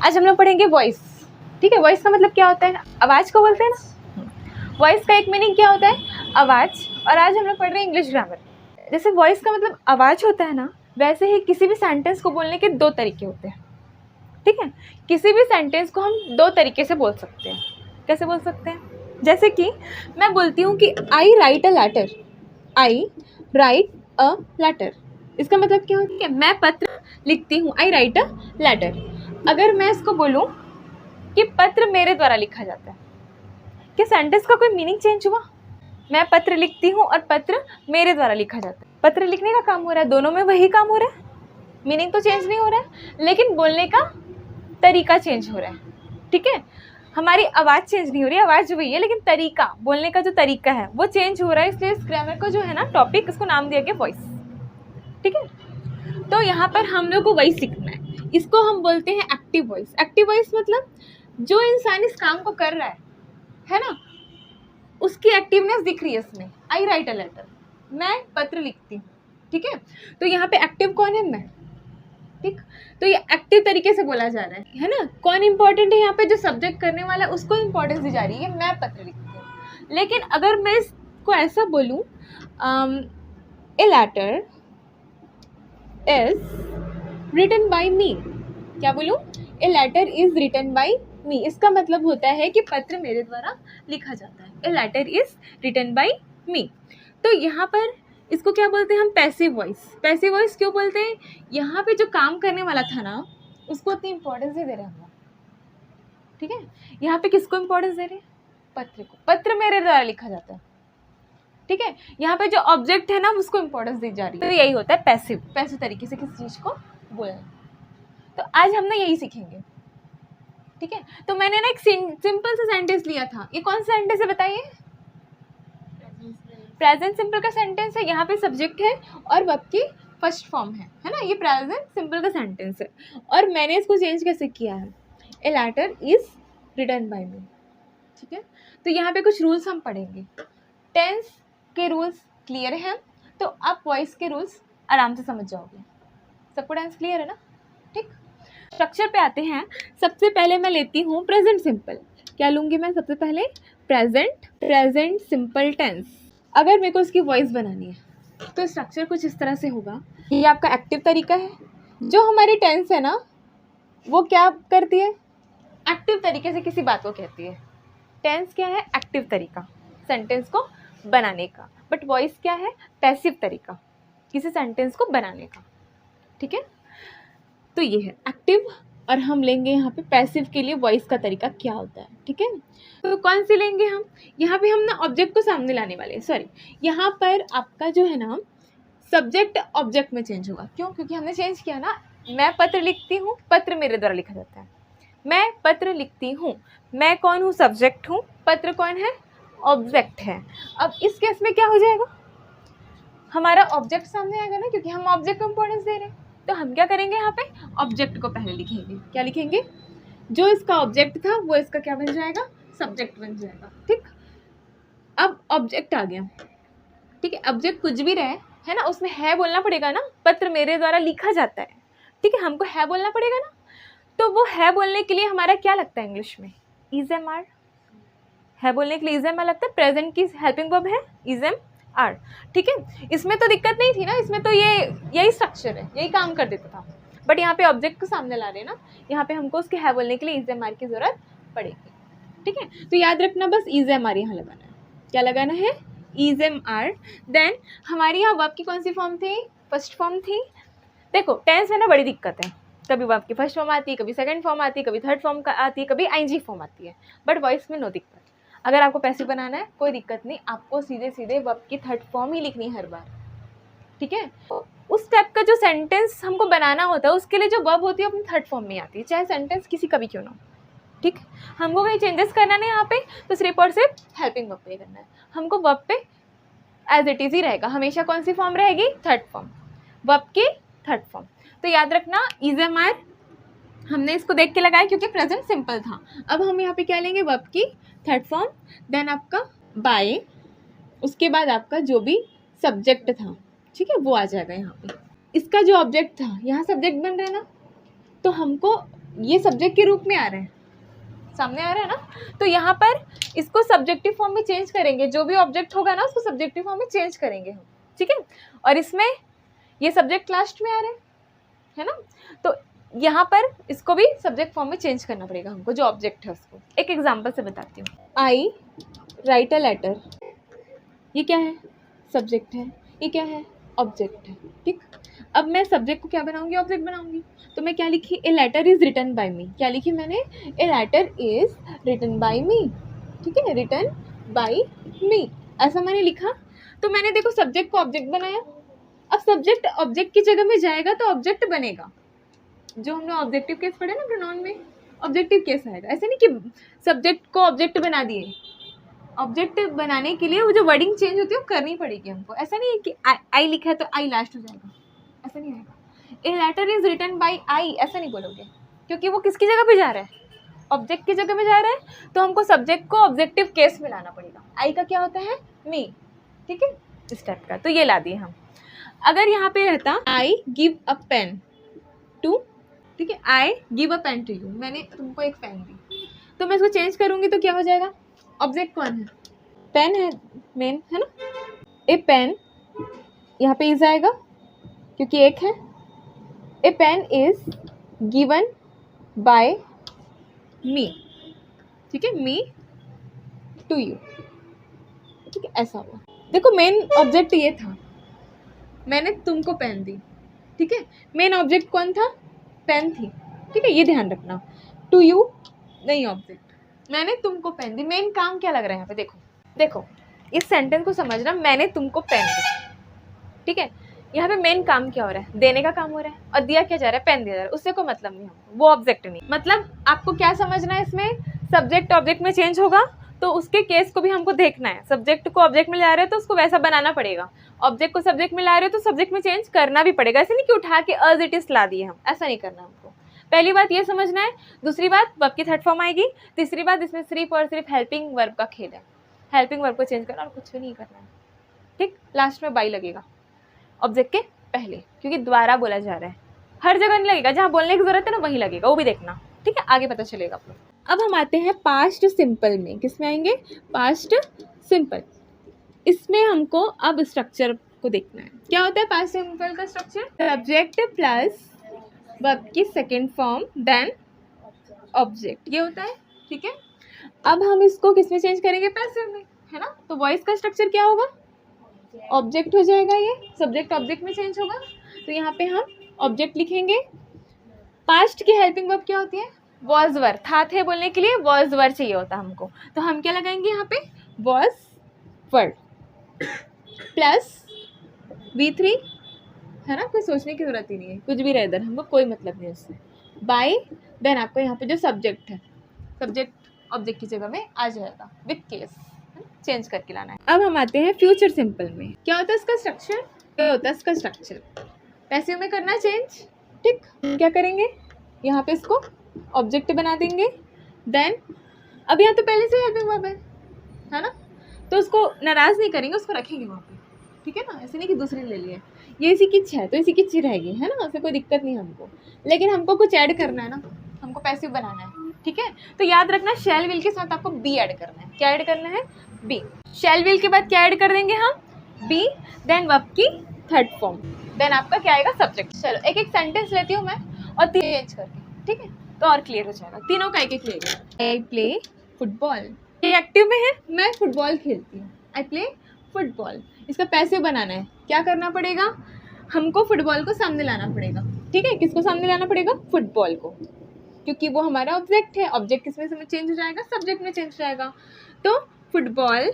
आज हम लोग पढ़ेंगे वॉइस। ठीक है, वॉइस का मतलब क्या होता है? आवाज़ को बोलते हैं ना। वॉइस का एक मीनिंग क्या होता है? आवाज़। और आज हम लोग पढ़ रहे हैं इंग्लिश ग्रामर। जैसे वॉइस का मतलब आवाज़ होता है ना, वैसे ही किसी भी सेंटेंस को बोलने के दो तरीके होते हैं। ठीक है, किसी भी सेंटेंस को हम दो तरीके से बोल सकते हैं। कैसे बोल सकते हैं? जैसे कि मैं बोलती हूँ कि I write a letter. I write a letter, इसका मतलब क्या होता है? मैं पत्र लिखती हूँ। I write a letter. अगर मैं इसको बोलूँ कि पत्र मेरे द्वारा लिखा जाता है, क्या सेंटेंस का कोई मीनिंग चेंज हुआ? मैं पत्र लिखती हूँ और पत्र मेरे द्वारा लिखा जाता है। पत्र लिखने का काम हो रहा है, दोनों में वही काम हो रहा है, मीनिंग तो चेंज नहीं हो रहा है, लेकिन बोलने का तरीका चेंज हो रहा है। ठीक है, हमारी आवाज़ चेंज नहीं हो रही है, आवाज़ जो वही है, लेकिन तरीका, बोलने का जो तरीका है वो चेंज हो रहा है। इसलिए इस ग्रामर को जो है ना टॉपिक, इसको नाम दिया गया वॉइस। ठीक है, तो यहाँ पर हम लोग को वही सीखना है। इसको हम बोलते हैं एक्टिव वॉइस। एक्टिव वॉइस मतलब जो इंसान इस काम को कर रहा है ना, उसकी एक्टिवनेस दिख रही है इसमें। आई राइट अ लेटर, मैं पत्र लिखती हूँ। ठीक है, तो यहाँ पे एक्टिव कौन है? मैं। ठीक, तो ये एक्टिव तरीके से बोला जा रहा है ना। कौन इंपॉर्टेंट है यहाँ पे? जो सब्जेक्ट करने वाला है उसको इंपॉर्टेंस दी जा रही है, मैं पत्र लिखती हूँ। लेकिन अगर मैं इसको ऐसा बोलूँ, a letter is written by me. क्या बोलूँ? A letter is written by me. इसका मतलब होता है कि पत्र मेरे द्वारा लिखा जाता है। A letter is written by me. तो यहाँ पर इसको क्या बोलते हैं हम? Passive voice. पैसिव वॉइस क्यों बोलते हैं? यहाँ पे जो काम करने वाला था ना, उसको उतनी इंपॉर्टेंस नहीं दे रहे हम लोग। ठीक है, यहाँ पे किसको इंपॉर्टेंस दे रहे हैं? पत्र को। पत्र मेरे द्वारा लिखा जाता है। ठीक है, यहाँ पे जो ऑब्जेक्ट है ना उसको इंपॉर्टेंस दी जा रही है। तो यही होता है पैसिव। पैसिव तरीके से किसी चीज को बोलना। तो आज हम ना यही सीखेंगे। ठीक है, तो मैंने ना एक सिंपल सा सेंटेंस लिया था। ये कौन सा सेंटेंस है बताइए? प्रेजेंट सिंपल का सेंटेंस है। यहाँ पे सब्जेक्ट है और वर्ब की फर्स्ट फॉर्म है ना। ये प्रेजेंट सिंपल का सेंटेंस है और मैंने इसको चेंज कैसे किया है? A letter is written by me. ठीक है, तो यहाँ पे कुछ रूल्स हम पढ़ेंगे। टेंस के रूल्स क्लियर हैं, तो आप वॉइस के रूल्स आराम से समझ जाओगे। सबको टेंस क्लियर है ना? ठीक, स्ट्रक्चर पे आते हैं। सबसे पहले मैं लेती हूँ प्रेजेंट सिंपल। क्या लूँगी मैं सबसे पहले? Present simple tense. अगर मेरे को इसकी वॉइस बनानी है तो स्ट्रक्चर कुछ इस तरह से होगा। ये आपका एक्टिव तरीका है। जो हमारी टेंस है ना, वो क्या करती है? एक्टिव तरीके से किसी बात को कहती है। टेंस क्या है? एक्टिव तरीका सेंटेंस को बनाने का। बट वॉइस क्या है? पैसिव तरीका किसी सेंटेंस को बनाने का। ठीक है, तो ये है एक्टिव और हम लेंगे यहाँ पे पैसिव के लिए वॉइस का तरीका क्या होता है। ठीक है, तो कौन सी लेंगे हम? यहाँ पे हम ना ऑब्जेक्ट को सामने लाने वाले हैं। सॉरी, यहाँ पर आपका जो है ना सब्जेक्ट ऑब्जेक्ट में चेंज होगा। क्यों? क्योंकि हमने चेंज किया ना। मैं पत्र लिखती हूँ, पत्र मेरे द्वारा लिखा जाता है। मैं पत्र लिखती हूँ, मैं कौन हूँ? सब्जेक्ट हूँ। पत्र कौन है? ऑब्जेक्ट है। अब इस केस में क्या हो जाएगा? हमारा ऑब्जेक्ट सामने आएगा ना, क्योंकि हम ऑब्जेक्ट को इंपॉर्टेंस दे रहे हैं। तो हम क्या करेंगे? यहाँ पे ऑब्जेक्ट को पहले लिखेंगे। क्या लिखेंगे? जो इसका ऑब्जेक्ट था वो इसका क्या बन जाएगा? सब्जेक्ट बन जाएगा। ठीक, अब ऑब्जेक्ट आ गया। ठीक है, ऑब्जेक्ट कुछ भी रहे है ना, उसमें है बोलना पड़ेगा ना। पत्र मेरे द्वारा लिखा जाता है। ठीक है, हमको है बोलना पड़ेगा ना। तो वो है बोलने के लिए हमारा क्या लगता है इंग्लिश में? Is am are. है बोलने के लिए इज एम आर लगता है। प्रेजेंट की हेल्पिंग वर्ब है इज एम आर। ठीक है, इसमें तो दिक्कत नहीं थी ना, इसमें तो ये यही स्ट्रक्चर है, यही काम कर देता था। बट यहाँ पे ऑब्जेक्ट को सामने ला रहे हैं ना, यहाँ पे हमको उसके है बोलने के लिए इज एम आर की जरूरत पड़ेगी। ठीक है, तो याद रखना बस इज एम आर यहाँ लगाना है। क्या लगाना है? Is am are. देन हमारी यहाँ वर्ब की कौन सी फॉर्म थी? फर्स्ट फॉर्म थी। देखो टेंस में ना बड़ी दिक्कत है। कभी वर्ब की फर्स्ट फॉर्म आती है, कभी सेकंड फॉर्म आती है, कभी थर्ड फॉर्म आती है, कभी आईएनजी फॉर्म आती है। बट वॉइस में नो दिक्कत। अगर आपको पैसिव बनाना है कोई दिक्कत नहीं, आपको सीधे सीधे वर्ब की थर्ड फॉर्म ही लिखनी है हर बार। ठीक है, उस टाइप का जो सेंटेंस हमको बनाना होता है उसके लिए जो वर्ब होती है अपनी थर्ड फॉर्म में आती है, चाहे सेंटेंस किसी का भी क्यों ना हो। ठीक, हमको कहीं चेंजेस करना नहीं यहाँ पे, तो सिर्फ और सिर्फ हेल्पिंग वर्ब पे करना है। हमको वर्ब पे एज इट इज ही रहेगा हमेशा। कौन सी फॉर्म रहेगी? थर्ड फॉर्म, वर्ब की थर्ड फॉर्म। तो याद रखना इज एम आर हमने इसको देख के लगाया क्योंकि प्रेजेंट सिंपल था। अब हम यहाँ पे क्या लेंगे? वर्ब की थर्ड फॉर्म, देन आपका बाय, उसके बाद आपका जो भी सब्जेक्ट था, ठीक है, वो आ जाएगा यहाँ पे। इसका जो ऑब्जेक्ट था यहाँ सब्जेक्ट बन रहा है ना, तो हमको ये सब्जेक्ट के रूप में आ रहे हैं, सामने आ रहा है ना। तो यहाँ पर इसको सब्जेक्टिव फॉर्म में चेंज करेंगे, जो भी ऑब्जेक्ट होगा ना उसको सब्जेक्टिव फॉर्म में चेंज करेंगे हम, ठीक है। और इसमें ये सब्जेक्ट लास्ट में आ रहे हैं, है ना। तो यहाँ पर इसको भी सब्जेक्ट फॉर्म में चेंज करना पड़ेगा हमको, जो ऑब्जेक्ट है उसको। एक एग्जांपल से बताती हूँ। आई राइट अ लेटर, ये क्या है, सब्जेक्ट है, ये क्या है, ऑब्जेक्ट है, ठीक। अब मैं सब्जेक्ट को क्या बनाऊंगी, ऑब्जेक्ट बनाऊंगी। तो मैं क्या लिखी, a letter is written by me, क्या लिखी मैंने, a letter is written by me, ठीक है, रिटन बाय मी, ऐसा मैंने लिखा। तो मैंने देखो सब्जेक्ट को ऑब्जेक्ट बनाया। अब सब्जेक्ट ऑब्जेक्ट की जगह में जाएगा तो ऑब्जेक्ट बनेगा, जो हमने ऑब्जेक्टिव केस पढ़े ना प्रोनाउन में, ऑब्जेक्टिव केस आएगा। ऐसे नहीं कि सब्जेक्ट को ऑब्जेक्ट बना दिए, ऑब्जेक्ट बनाने के लिए वो जो वर्डिंग चेंज होती है वो करनी पड़ेगी हमको। ऐसा नहीं है कि आई लिखा है तो आई लास्ट हो जाएगा, ऐसा नहीं आएगा। A letter is written by I, ऐसा नहीं बोलोगे, क्योंकि वो किसकी जगह पे जा रहा है, ऑब्जेक्ट की जगह में जा रहा है। तो हमको सब्जेक्ट को ऑब्जेक्टिव केस में लाना पड़ेगा। आई का क्या होता है, मी, ठीक है, इस टाइप का। तो ये ला दिए हम। अगर यहाँ पे रहता I give a pen to, ठीक है, I give a pen to you, मैंने तुमको एक पेन दी, तो मैं इसको चेंज करूँगी तो क्या हो जाएगा, ऑब्जेक्ट कौन है, पेन है, मेन है ना। ए पेन यहाँ पे इज आएगा क्योंकि एक है। ए pen is given by me, ठीक है, मी टू यू, ठीक है, ऐसा हुआ। देखो मेन ऑब्जेक्ट ये था, मैंने तुमको पेन दी, ठीक है, मेन ऑब्जेक्ट कौन था, पेन थी, ठीक है, ये ध्यान रखना। टू यू नहीं ऑब्जेक्ट, मैंने तुमको पेन दी। मेन काम क्या लग रहा है यहाँ पे, देखो देखो इस सेंटेंस को समझना, मैंने तुमको पेन दी, ठीक है। यहाँ पे मेन काम क्या हो रहा है, देने का काम हो रहा है, और दिया क्या जा रहा है, पेन दिया जा रहा है, उससे कोई मतलब नहीं हमको, वो ऑब्जेक्ट नहीं। मतलब आपको क्या समझना है इसमें, सब्जेक्ट ऑब्जेक्ट में चेंज होगा तो उसके केस को भी हमको देखना है। सब्जेक्ट को ऑब्जेक्ट में ला रहे हो तो उसको वैसा बनाना पड़ेगा, ऑब्जेक्ट को सब्जेक्ट में ला रहे हो तो सब्जेक्ट में चेंज करना भी पड़ेगा। ऐसे नहीं कि उठा के एज इट इज ला दिए हम, ऐसा नहीं करना हमको। पहली बात ये समझना है। दूसरी बात वर्ब की थर्ड फॉर्म आएगी। तीसरी बात इसमें सिर्फ और सिर्फ हेल्पिंग वर्ब का खेल है, हेल्पिंग वर्ब को चेंज करना और कुछ भी नहीं करना है, ठीक। लास्ट में बाई लगेगा ऑब्जेक्ट के पहले, क्योंकि द्वारा बोला जा रहा है, हर जगह नहीं लगेगा, जहाँ बोलने की जरूरत है ना वहीं लगेगा, वो भी देखना, ठीक है, आगे पता चलेगा आप लोग। अब हम आते हैं पास्ट सिंपल में, किस में आएंगे, पास्ट सिंपल। इसमें हमको अब स्ट्रक्चर को देखना है। क्या होता है पास्ट सिंपल का स्ट्रक्चर, सब्जेक्ट प्लस वर्ब की सेकेंड फॉर्म देन ऑब्जेक्ट, ये होता है, ठीक है। अब हम इसको किस में चेंज करेंगे, पैसिव में, है ना। तो वॉइस का स्ट्रक्चर क्या होगा, ऑब्जेक्ट हो जाएगा, ये सब्जेक्ट ऑब्जेक्ट में चेंज होगा। तो यहाँ पे हम ऑब्जेक्ट लिखेंगे। पास्ट की हेल्पिंग वर्ब क्या होती है, वॉज वर, था थे बोलने के लिए वॉज वर चाहिए होता हमको, तो हम क्या लगाएंगे यहाँ पे, वॉज वर प्लस V3, है ना, कोई सोचने की जरूरत ही नहीं है, कुछ भी रहे इधर, हमको कोई मतलब नहीं उससे। बाय देन आपको यहाँ पे जो सब्जेक्ट है, सब्जेक्ट ऑब्जेक्ट की जगह में आ जाएगा विथ केस, चेंज करके लाना है। अब हम आते हैं फ्यूचर सिंपल में। क्या होता है इसका स्ट्रक्चर, क्या होता है इसका स्ट्रक्चर, पैसिव में करना चेंज, ठीक। क्या करेंगे, यहाँ पे इसको ऑब्जेक्ट बना देंगे। देन अब यहाँ तो पहले से हेल्पिंग वर्ब है ना, तो उसको नाराज नहीं करेंगे, उसको रखेंगे वहाँ पे, ठीक है ना। ऐसे नहीं कि दूसरी ले लिए, ये इसी की है तो इसी की ची रहेगी, है ना, उससे कोई दिक्कत नहीं हमको। लेकिन हमको कुछ ऐड करना है ना, हमको पैसिव बनाना है, ठीक है। तो याद रखना शैल विल के साथ आपको बी ऐड करना है। क्या ऐड करना है, बी। शैल विल के बाद क्या ऐड कर देंगे हम, बी, देन वर्ब की थर्ड फॉर्म, देन आपका क्या आएगा, सब्जेक्ट। चलो एक एक सेंटेंस लेती हूँ मैं और चेंज करके, ठीक है, तो और क्लियर हो जाएगा। तीनों का एक एक लेगा। आई प्ले फुटबॉल, ये एक्टिव में है, मैं फुटबॉल खेलती हूँ, आई प्ले फुटबॉल। इसका पैसिव बनाना है, क्या करना पड़ेगा, हमको फुटबॉल को सामने लाना पड़ेगा, ठीक है। किसको सामने लाना पड़ेगा, फुटबॉल को, क्योंकि वो हमारा ऑब्जेक्ट है। ऑब्जेक्ट किसमें से चेंज हो जाएगा, सब्जेक्ट में चेंज हो जाएगा, तो फुटबॉल।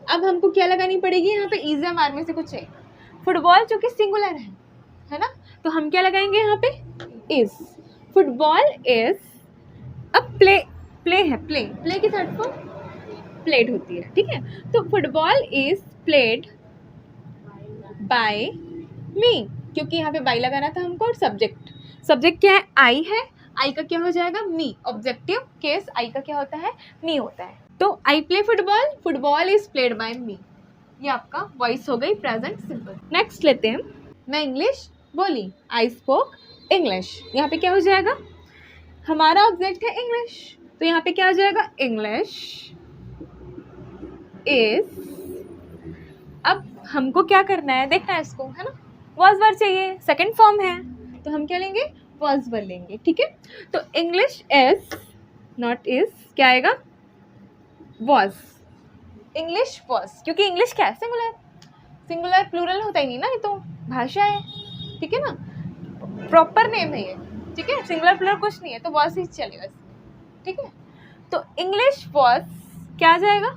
अब हमको क्या लगानी पड़ेगी यहाँ पे, इज एम आर में से कुछ है, फुटबॉल जो कि सिंगुलर है ना, तो हम क्या लगाएंगे यहाँ पे, इज। फुटबॉल इज अब प्ले, प्ले है, प्ले, प्ले की थर्ड फॉर्म प्लेड होती है, ठीक है। तो फुटबॉल इज प्लेड बाय मी, क्योंकि यहाँ पे बाय लगाना था हमको। और सब्जेक्ट, सब्जेक्ट क्या है, आई है, आई का क्या हो जाएगा, मी। ऑब्जेक्टिव केस आई का क्या होता है, मी होता है। तो I play football, football is played by me, ये आपका वॉइस हो गई प्रेजेंट सिंपल। नेक्स्ट लेते हैं, मैं इंग्लिश बोली, आई स्पोक इंग्लिश। यहाँ पे क्या हो जाएगा, हमारा ऑब्जेक्ट है इंग्लिश, तो यहाँ पे क्या आ जाएगा, इंग्लिश इज। अब हमको क्या करना है, देखना है इसको, है ना, वॉज वर्ड चाहिए, सेकंड फॉर्म है, तो हम क्या लेंगे, वॉज वर्ड लेंगे, ठीक है। तो इंग्लिश इज, नॉट इज, क्या आएगा, वॉज, इंग्लिश वॉज, क्योंकि इंग्लिश क्या है, सिंगुलर, सिंगुलर प्लूरल होता ही नहीं ना, ये तो भाषा है, ठीक है ना, प्रॉपर नेम है ये, ठीक है, सिंगुलर प्लूरल कुछ नहीं है, तो वॉज ही चलेगा, ठीक है। तो इंग्लिश वॉज क्या आ जाएगा,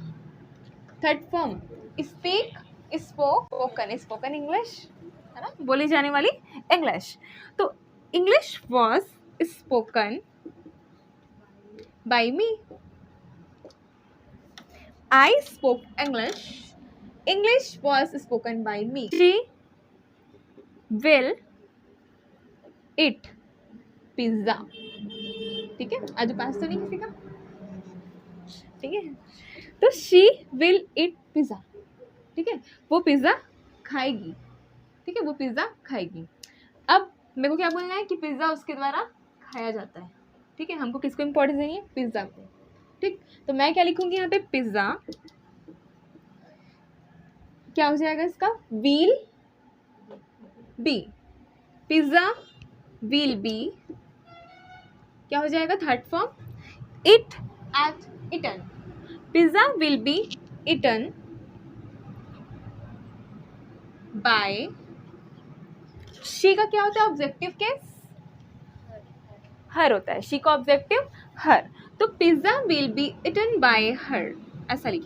third form, speak, spoke, spoken, spoken English, है ना, बोली जाने वाली इंग्लिश। तो English was spoken by me, I spoke English. English was spoken by me. She will eat pizza. ठीक है, आज पास तो नहीं किसी का, ठीक है। तो she will eat pizza. ठीक है, वो पिज़्ज़ा खाएगी, ठीक है, वो पिज़्ज़ा खाएगी। अब मेरे को क्या बोलना है कि पिज़्ज़ा उसके द्वारा खाया जाता है, ठीक है, हमको किसको इम्पोर्टेंस देनी है, पिज़्ज़ा को, ठीक। तो मैं क्या लिखूंगी यहाँ पे, पिज़्ज़ा, क्या हो जाएगा इसका, will be, pizza will be, क्या हो जाएगा, third form, it at eaten, pizza will be eaten by, she का क्या होता है, ऑब्जेक्टिव केस, हर होता है, शी का ऑब्जेक्टिव हर, तो pizza will be eaten by हर, ऐसा लिखिए।